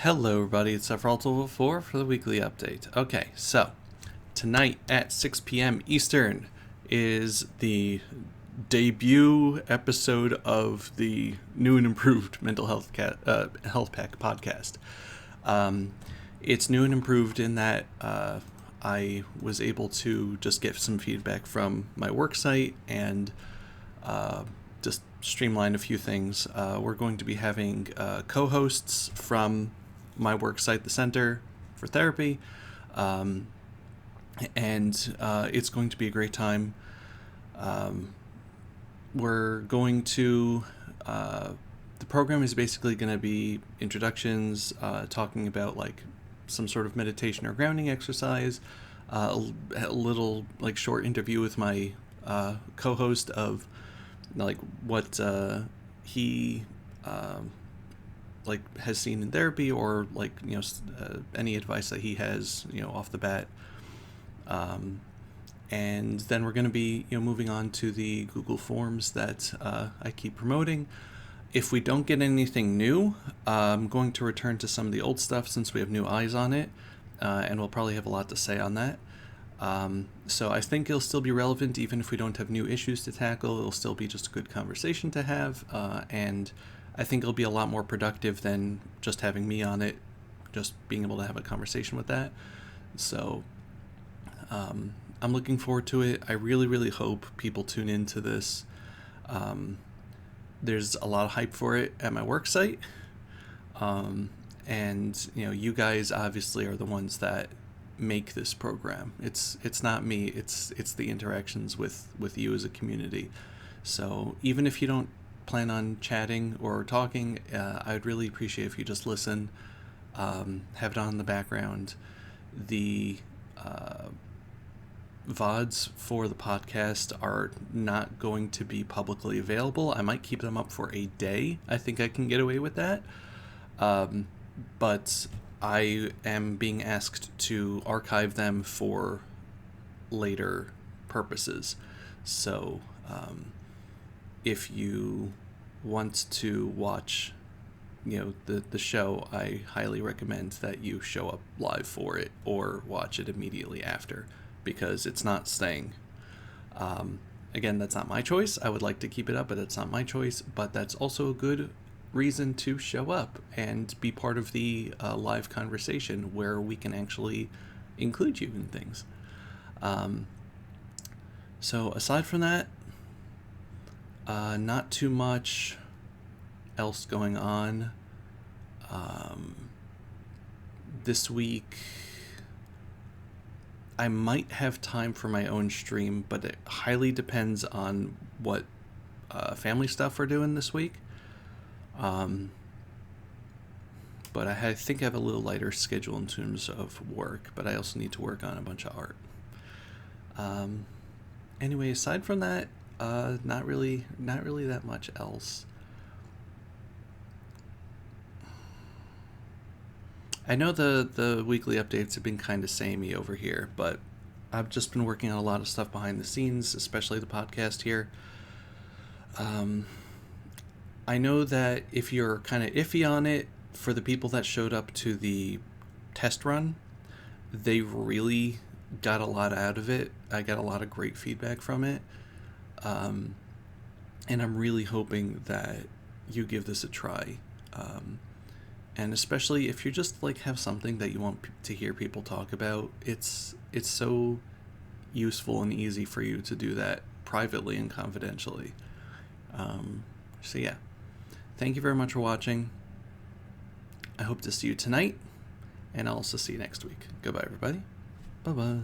Hello everybody, it's Sephiroth 4 for the weekly update. Okay, so tonight at 6 p.m. Eastern is the debut episode of the new and improved Mental Health Health Pack podcast. It's new and improved in that I was able to just get some feedback from my work site and just streamline a few things. We're going to be having co-hosts from my work site, the Center for Therapy, and it's going to be a great time. We're going to the program is basically going to be introductions, talking about like some sort of meditation or grounding exercise, a little like short interview with my co-host of like what he like has seen in therapy, or like any advice that he has off the bat, and then we're going to be moving on to the Google Forms that I keep promoting. If we don't get anything new, I'm going to return to some of the old stuff since we have new eyes on it, and we'll probably have a lot to say on that. So I think it'll still be relevant even if we don't have new issues to tackle. It'll still be just a good conversation to have, and I think it'll be a lot more productive than just having me on it, just being able to have a conversation with that. So I'm looking forward to it. I really, really hope people tune into this. There's a lot of hype for it at my work site, and you guys obviously are the ones that make this program. It's not me. It's the interactions with you as a community. So even if you don't plan on chatting or talking, I'd really appreciate if you just listen, have it on in the background. The VODs for the podcast are not going to be publicly available. I might keep them up for a day. I think I can get away with that. But I am being asked to archive them for later purposes. So if you want to watch the show, I highly recommend that you show up live for it or watch it immediately after, because it's not staying. Again, that's not my choice. I would like to keep it up, but it's not my choice. But that's also a good reason to show up and be part of the live conversation where we can actually include you in things. So aside from that, not too much else going on. This week I might have time for my own stream, but it highly depends on what family stuff we're doing this week. But I think I have a little lighter schedule in terms of work, but I also need to work on a bunch of art. Anyway, aside from that, not really that much else. I know the weekly updates have been kind of samey over here, but I've just been working on a lot of stuff behind the scenes, especially the podcast here. I know that if you're kind of iffy on it, for the people that showed up to the test run, they really got a lot out of it. I got a lot of great feedback from it. And I'm really hoping that you give this a try. And especially if you just like have something that you want to hear people talk about, it's so useful and easy for you to do that privately and confidentially. So yeah, thank you very much for watching. I hope to see you tonight, and I'll also see you next week. Goodbye, everybody. Bye-bye.